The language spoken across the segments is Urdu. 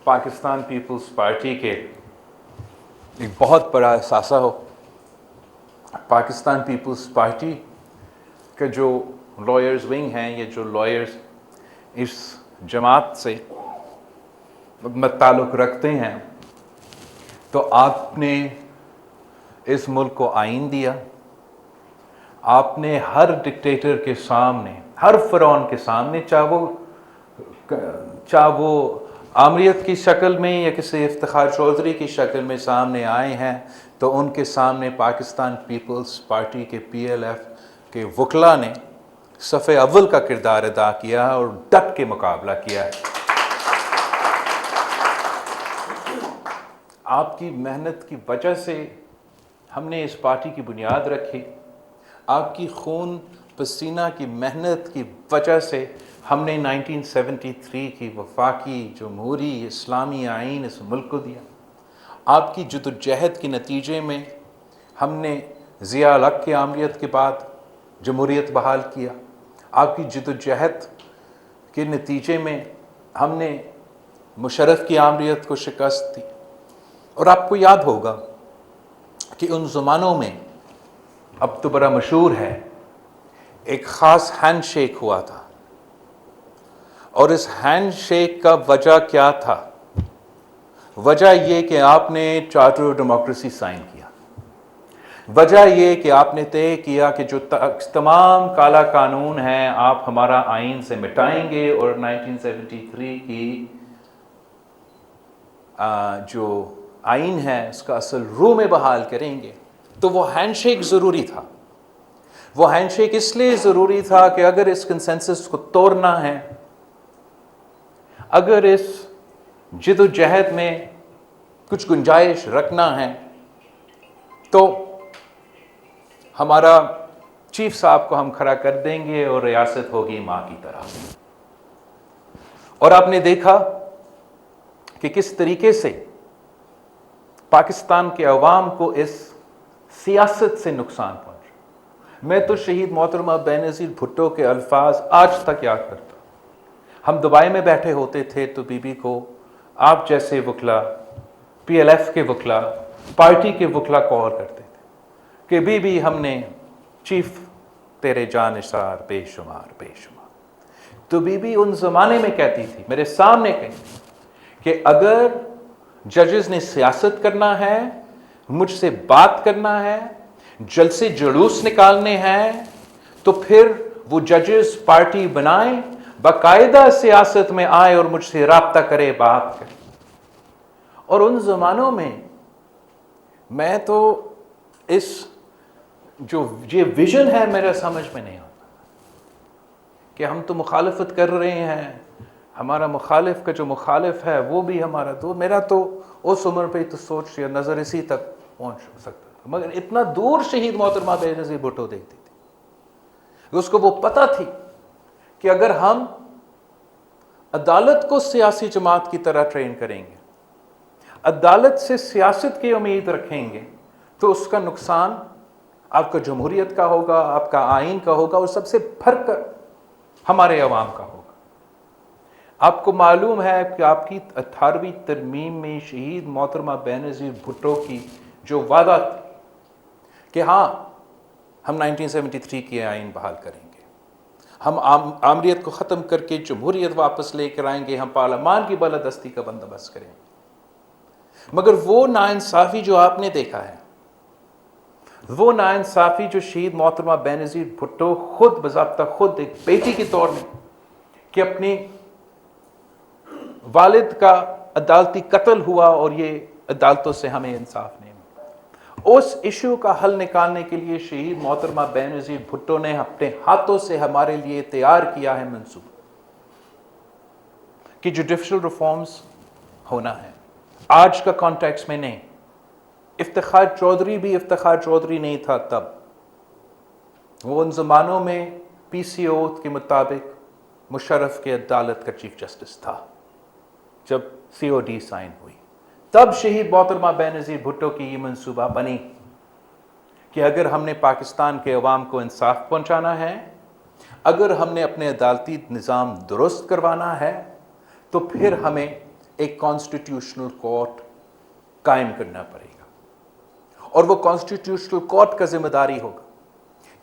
پاکستان پیپلز پارٹی کے ایک بہت بڑا اثاثہ ہو. پاکستان پیپلز پارٹی کا جو لائرز ونگ ہیں یا جو لائرز اس جماعت سے تعلق رکھتے ہیں، تو آپ نے اس ملک کو آئین دیا. آپ نے ہر ڈکٹیٹر کے سامنے، ہر فرعون کے سامنے، چاہے وہ آمریت کی شکل میں یا کسی افتخار چودھری کی شکل میں سامنے آئے ہیں، تو ان کے سامنے پاکستان پیپلز پارٹی کے PLF کے وکلاء نے صف اول کا کردار ادا کیا اور ڈٹ کے مقابلہ کیا ہے. آپ کی محنت کی وجہ سے ہم نے اس پارٹی کی بنیاد رکھی. آپ کی خون پسینہ کی محنت کی وجہ سے ہم نے 1973 کی وفاقی جمہوری اسلامی آئین اس ملک کو دیا. آپ کی جدوجہد کے نتیجے میں ہم نے ضیاء الحق کی آمریت کے بعد جمہوریت بحال کیا. آپ کی جدوجہد کے نتیجے میں ہم نے مشرف کی آمریت کو شکست دی. اور آپ کو یاد ہوگا کہ ان زمانوں میں، اب تو بڑا مشہور ہے، ایک خاص ہینڈ شیک ہوا تھا. اور اس ہینڈ شیک کا وجہ کیا تھا؟ وجہ یہ کہ آپ نے چارٹر آف ڈیموکریسی سائن کیا. وجہ یہ کہ آپ نے طے کیا کہ جو تمام کالا قانون ہیں آپ ہمارا آئین سے مٹائیں گے اور 1973 کی جو آئین ہے اس کا اصل روح میں بحال کریں گے. تو وہ ہینڈ شیک ضروری تھا. وہ ہینڈ شیک اس لیے ضروری تھا کہ اگر اس کنسنسس کو توڑنا ہے، اگر اس جدوجہد میں کچھ گنجائش رکھنا ہے، تو ہمارا چیف صاحب کو ہم کھڑا کر دیں گے اور ریاست ہوگی ماں کی طرح. اور آپ نے دیکھا کہ کس طریقے سے پاکستان کے عوام کو اس سیاست سے نقصان پہنچا. میں تو شہید محترمہ بینظیر بھٹو کے الفاظ آج تک یاد کرتا ہوں. ہم دبئی میں بیٹھے ہوتے تھے تو بی بی کو آپ جیسے وکلا، PLF کے وکلا، پارٹی کے وکلا کال کرتے تھے کہ بی بی ہم نے چیف تیرے جانثار بے شمار بے شمار. تو بی بی ان زمانے میں کہتی تھی، میرے سامنے کہتی تھی کہ اگر ججز نے سیاست کرنا ہے، مجھ سے بات کرنا ہے، جلسے جلوس نکالنے ہیں، تو پھر وہ ججز پارٹی بنائیں، باقاعدہ سیاست میں آئے اور مجھ سے رابطہ کرے، بات کرے. اور ان زمانوں میں تو اس جو یہ ویژن ہے میرا سمجھ میں نہیں آتا کہ ہم تو مخالفت کر رہے ہیں، ہمارا مخالف کا جو مخالف ہے وہ بھی ہمارا. تو میرا تو اس عمر پہ تو سوچ یا نظر اسی تک پہنچ سکتا تھا. مگر اتنا دور شہید محترمہ بینظیر بھٹو دیکھتی تھی. اس کو وہ پتہ تھی کہ اگر ہم عدالت کو سیاسی جماعت کی طرح ٹرین کریں گے، عدالت سے سیاست کی امید رکھیں گے، تو اس کا نقصان آپ کا جمہوریت کا ہوگا، آپ کا آئین کا ہوگا، اور سب سے بڑھ کر ہمارے عوام کا ہوگا. آپ کو معلوم ہے کہ آپ کی 18ویں ترمیم میں شہید محترمہ بینظیر بھٹو کی جو وعدہ تھی کہ ہاں ہم 1973 کی آئین بحال کریں گے، ہم آمریت کو ختم کر کے جمہوریت واپس لے کر آئیں گے، ہم پارلیمان کی بالادستی کا بندوبست کریں گے. مگر وہ ناانصافی جو آپ نے دیکھا ہے، وہ ناانصافی جو شہید محترمہ بینظیر بھٹو خود بضابطہ خود ایک بیٹی کے طور میں کہ اپنی والد کا عدالتی قتل ہوا اور یہ عدالتوں سے ہمیں انصاف نہیں ملا، اس ایشو کا حل نکالنے کے لیے شہید محترمہ بینظیر بھٹو نے اپنے ہاتھوں سے ہمارے لیے تیار کیا ہے منصوبہ کہ جوڈیشل ریفارمز ہونا ہے. آج کا کانٹیکس میں نہیں. افتخار چودھری بھی افتخار چودھری نہیں تھا تب. وہ ان زمانوں میں PCO کے مطابق مشرف کے عدالت کا چیف جسٹس تھا جب COD سائن ہوئی. تب شہید محترمہ بینظیر بھٹو کی یہ منصوبہ بنی کہ اگر ہم نے پاکستان کے عوام کو انصاف پہنچانا ہے، اگر ہم نے اپنے عدالتی نظام درست کروانا ہے، تو پھر ہمیں ایک کانسٹیٹیوشنل کورٹ قائم کرنا پڑے گا، اور وہ کانسٹیٹیوشنل کورٹ کا ذمہ داری ہوگا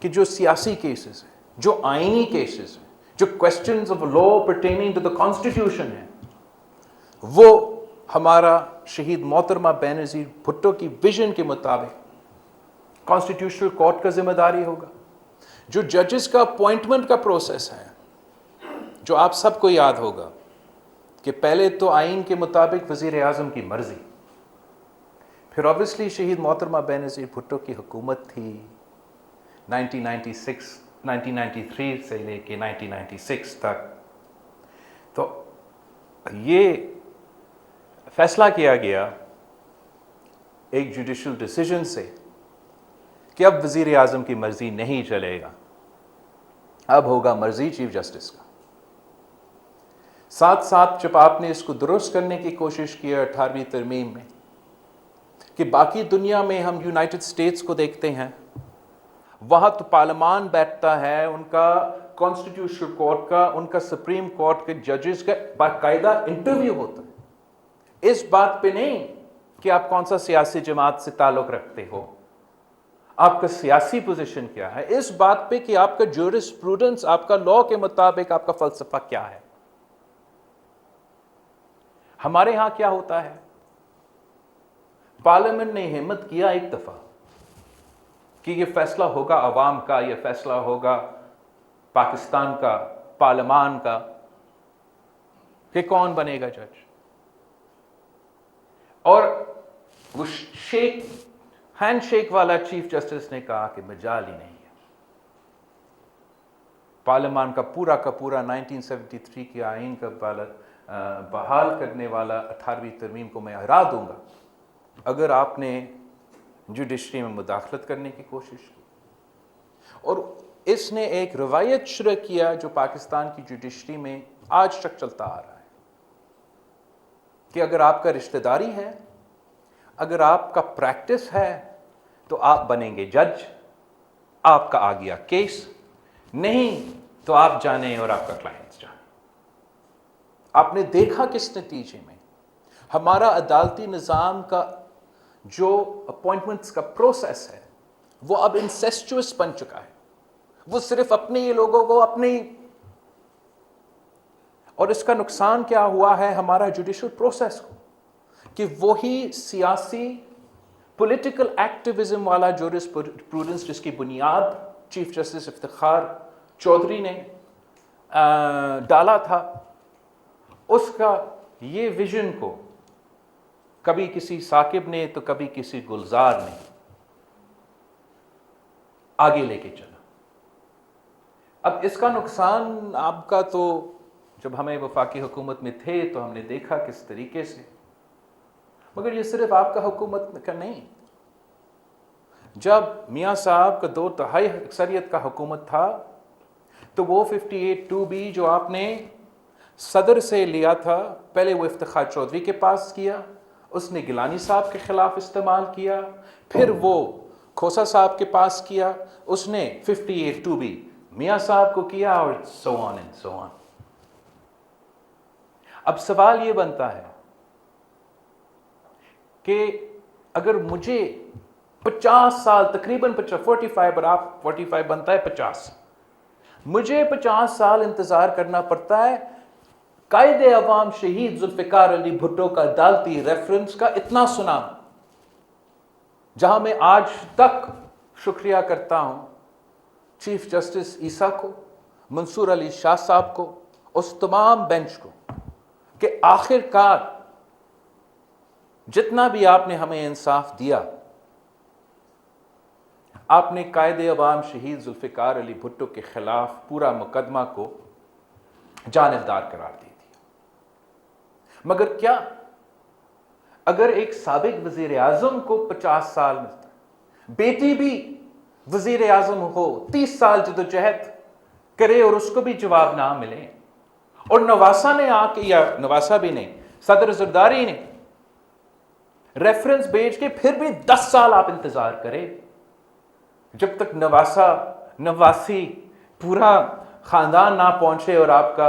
کہ جو سیاسی کیسز ہیں، جو آئینی کیسز ہیں، جو questions of law pertaining to the constitution ہیں، وہ ہمارا شہید محترمہ بینظیر بھٹو کی ویژن کے مطابق کانسٹیٹیوشنل کورٹ کا ذمہ داری ہوگا۔ جو ججز کا اپوائنٹمنٹ کا پروسیس ہے، جو آپ سب کو یاد ہوگا کہ پہلے تو آئین کے مطابق وزیر اعظم کی مرضی، پھر obviously شہید محترمہ بینظیر بھٹو کی حکومت تھی 1993 سے لے کے 1996 تک، تو یہ فیصلہ کیا گیا ایک جوڈیشل ڈیسیجن سے کہ اب وزیر اعظم کی مرضی نہیں چلے گا، اب ہوگا مرضی چیف جسٹس کا۔ ساتھ ساتھ جب آپ نے اس کو درست کرنے کی کوشش کی 18ویں ترمیم میں، کہ باقی دنیا میں ہم یونائٹڈ اسٹیٹس کو دیکھتے ہیں، وہاں تو پارلیمان بیٹھتا ہے، ان کا کانسٹیٹیوشنل کورٹ کا، ان کا سپریم کورٹ کے ججز کا باقاعدہ انٹرویو ہوتا ہے، اس بات پہ نہیں کہ آپ کون سا سیاسی جماعت سے تعلق رکھتے ہو، آپ کا سیاسی پوزیشن کیا ہے، اس بات پہ کہ آپ کا جورسپروڈنس، آپ کا لا کے مطابق آپ کا فلسفہ کیا ہے۔ ہمارے ہاں کیا ہوتا ہے، پارلیمنٹ نے ہمت کیا ایک دفعہ کہ یہ فیصلہ ہوگا عوام کا، یہ فیصلہ ہوگا پاکستان کا پارلیمان کا کہ کون بنے گا جج، اور وہ ہینڈ شیک والا چیف جسٹس نے کہا کہ مجال ہی نہیں ہے۔ پارلیمان کا پورا 1973 کے آئین کا بحال کرنے والا 18ویں ترمیم کو میں ہرا دوں گا اگر آپ نے جوڈیشری میں مداخلت کرنے کی کوشش کی۔ اور اس نے ایک روایت شروع کیا جو پاکستان کی جوڈیشری میں آج تک چلتا آ رہا ہے کہ اگر آپ کا رشتہ داری ہے، اگر آپ کا پریکٹس ہے، تو آپ بنیں گے جج، آپ کا آ گیا کیس، نہیں تو آپ جانیں اور آپ کا کلائنٹس جانیں۔ آپ نے دیکھا کس نتیجے میں ہمارا عدالتی نظام کا جو اپوائنٹمنٹس کا پروسیس ہے وہ اب انسیسچوس بن چکا ہے، وہ صرف اپنے ہی لوگوں کو اور اس کا نقصان کیا ہوا ہے ہمارا جوڈیشل پروسیس کو، کہ وہی سیاسی پولیٹیکل ایکٹیوزم والا جورسپروڈنس جس کی بنیاد چیف جسٹس افتخار چودھری نے ڈالا تھا، اس کا یہ ویژن کو کبھی کسی ثاقب نے تو کبھی کسی گلزار نے آگے لے کے چلا۔ اب اس کا نقصان آپ کا تو جب ہمیں وفاقی حکومت میں تھے تو ہم نے دیکھا کس طریقے سے، مگر یہ صرف آپ کا حکومت کا نہیں، جب میاں صاحب کا 2/3 اکثریت کا حکومت تھا تو وہ 58(2)B جو آپ نے صدر سے لیا تھا، پہلے وہ افتخار چودھری کے پاس کیا، اس نے گیلانی صاحب کے خلاف استعمال کیا، پھر وہ کھوسا صاحب کے پاس کیا، اس نے 58(2)B میاں صاحب کو کیا، اور so on and so on۔ اب سوال یہ بنتا ہے کہ اگر مجھے 50 سال تقریباً 45 اور آپ 45 بنتا ہے 50، مجھے 50 سال انتظار کرنا پڑتا ہے قائد عوام شہید ذوالفقار علی بھٹو کا عدالتی ریفرنس کا اتنا سنا، جہاں میں آج تک شکریہ کرتا ہوں چیف جسٹس عیسیٰ کو، منصور علی شاہ صاحب کو، اس تمام بینچ کو، کہ آخر کار جتنا بھی آپ نے ہمیں انصاف دیا، آپ نے قائد عوام شہید ذوالفقار علی بھٹو کے خلاف پورا مقدمہ کو جانبدار قرار دے دیا۔ مگر کیا اگر ایک سابق وزیر اعظم کو 50 سال ملتا ہے، بیٹی بھی وزیر اعظم ہو، 30 سال جدوجہد کرے اور اس کو بھی جواب نہ ملے، اور نواسا نے آ کے، یا نواسا بھی نہیں، صدر زرداری نے ریفرنس بھیج کے پھر بھی 10 سال آپ انتظار کرے، جب تک نواسی پورا خاندان نہ پہنچے اور آپ کا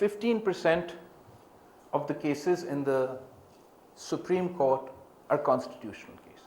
15% of the cases in the Supreme Court are constitutional cases.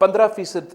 15%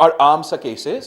are arms cases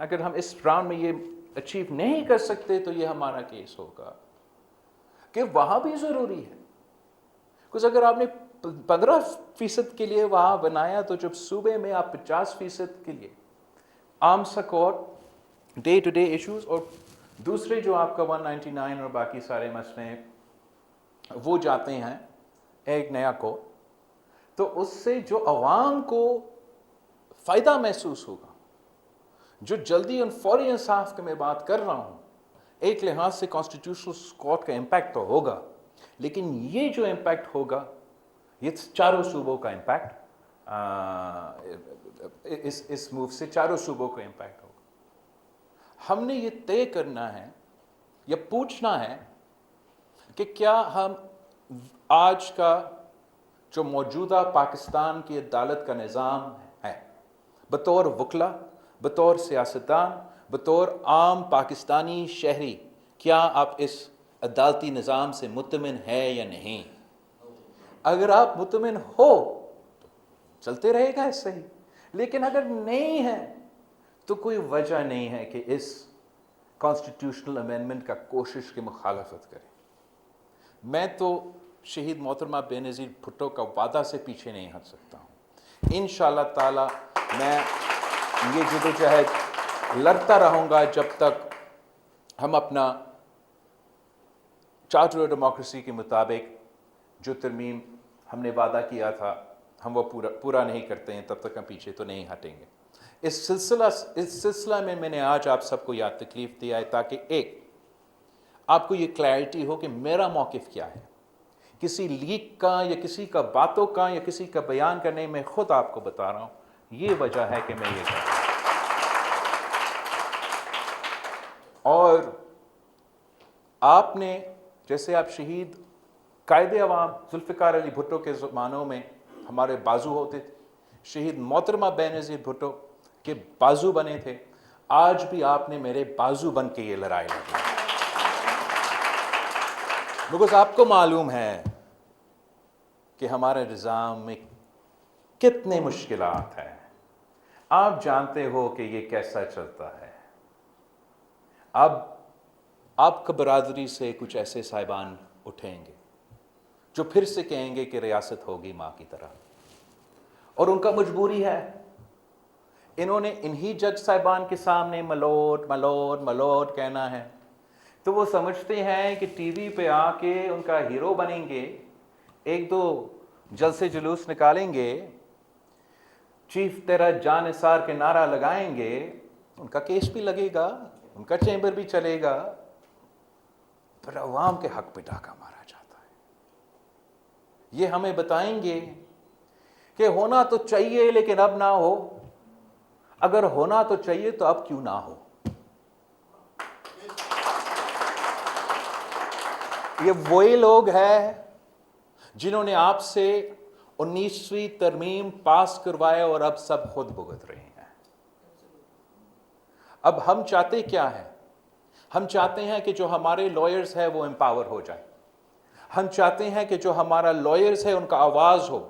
اگر ہم اس راؤنڈ میں یہ اچیو نہیں کر سکتے تو یہ ہمارا کیس ہوگا کہ وہاں بھی ضروری ہے. کچھ اگر آپ نے 15% کے لیے وہاں بنایا تو جب صوبے میں آپ 50% کے لیے عام سکوٹ ڈے ٹو ڈے ایشوز اور دوسرے جو آپ کا 199 اور باقی سارے مسئلے ہیں وہ جاتے ہیں ایک نیا کو، تو اس سے جو عوام کو فائدہ محسوس ہوگا، جو جلدی اور فوری انصاف کی میں بات کر رہا ہوں، ایک لحاظ سے کانسٹیٹیوشنل کورٹ کا امپیکٹ تو ہوگا، لیکن یہ جو امپیکٹ ہوگا یہ چاروں صوبوں کا امپیکٹ، اس موو سے چاروں صوبوں کا امپیکٹ ہوگا. ہم نے یہ طے کرنا ہے یا پوچھنا ہے کہ کیا ہم آج کا جو موجودہ پاکستان کی عدالت کا نظام ہے، بطور وکلا، بطور سیاستدان، بطور عام پاکستانی شہری، کیا آپ اس عدالتی نظام سے مطمئن ہے یا نہیں؟ اگر آپ مطمئن ہو تو چلتے رہے گا ایسے ہی، لیکن اگر نہیں ہے تو کوئی وجہ نہیں ہے کہ اس کانسٹیٹیوشنل امینڈمنٹ کا کوشش کی مخالفت کریں. میں تو شہید محترمہ بے نظیر بھٹو کا وعدہ سے پیچھے نہیں ہٹ سکتا ہوں. انشاءاللہ تعالی میں یہ جدوجہد لڑتا رہوں گا جب تک ہم اپنا چارٹر آف ڈیموکریسی کے مطابق جو ترمیم ہم نے وعدہ کیا تھا ہم وہ پورا نہیں کرتے ہیں، تب تک ہم پیچھے تو نہیں ہٹیں گے. اس سلسلہ میں نے آج آپ سب کو یاد تکلیف دیا ہے تاکہ ایک آپ کو یہ کلیئرٹی ہو کہ میرا موقف کیا ہے. کسی لیک کا یا کسی کا باتوں کا یا کسی کا بیان کرنے میں خود آپ کو بتا رہا ہوں یہ وجہ ہے کہ میں یہ کر رہا ہوں. اور آپ نے جیسے آپ شہید قائد عوام ذوالفقار علی بھٹو کے زمانوں میں ہمارے بازو ہوتے تھے، شہید محترمہ بے نظیر بھٹو کے بازو بنے تھے، آج بھی آپ نے میرے بازو بن کے یہ لڑائی لڑی. بکاز آپ کو معلوم ہے کہ ہمارے نظام میں کتنے مشکلات ہیں، آپ جانتے ہو کہ یہ کیسا چلتا ہے. اب آپ کا برادری سے کچھ ایسے صاحبان اٹھیں گے جو پھر سے کہیں گے کہ ریاست ہوگی ماں کی طرح، اور ان کا مجبوری ہے. انہوں نے انہی جج صاحبان کے سامنے ملوٹ ملوٹ ملوٹ کہنا ہے، تو وہ سمجھتے ہیں کہ ٹی وی پہ آ کے ان کا ہیرو بنیں گے، ایک دو جلسے جلوس نکالیں گے، چیف تیرا جان نثار کے نعرہ لگائیں گے، ان کا کیس بھی لگے گا، ان کا چیمبر بھی چلے گا، پھر عوام کے حق پہ ڈاکہ مارا جاتا ہے. یہ ہمیں بتائیں گے کہ ہونا تو چاہیے لیکن اب نہ ہو. اگر ہونا تو چاہیے تو اب کیوں نہ ہو؟ یہ وہی لوگ ہیں جنہوں نے آپ سے 19ویں ترمیم پاس کروائے اور اب سب خود بھگت رہے ہیں. اب ہم چاہتے کیا ہے؟ ہم چاہتے ہیں کہ جو ہمارے لائرز ہیں وہ امپاور ہو جائیں. ہم چاہتے ہیں کہ جو ہمارا لائرز ہے ان کا آواز ہو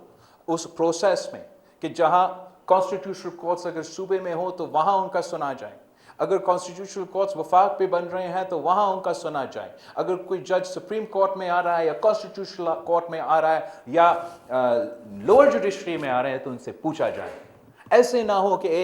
اس پروسیس میں، کہ جہاں کانسٹیٹیوشنل کورٹس اگر صوبے میں ہو تو وہاں ان کا سنا جائے، اگر کانسٹیٹیوشنل کورٹس وفاق پہ بن رہے ہیں تو وہاں ان کا سنا جائے، اگر کوئی جج سپریم کورٹ میں آ رہا ہے یا کانسٹیٹیوشنل کورٹ میں آ رہا ہے یا لوور جوڈیشری میں آ رہے ہیں تو ان سے پوچھا جائے. ایسے نہ ہو کہ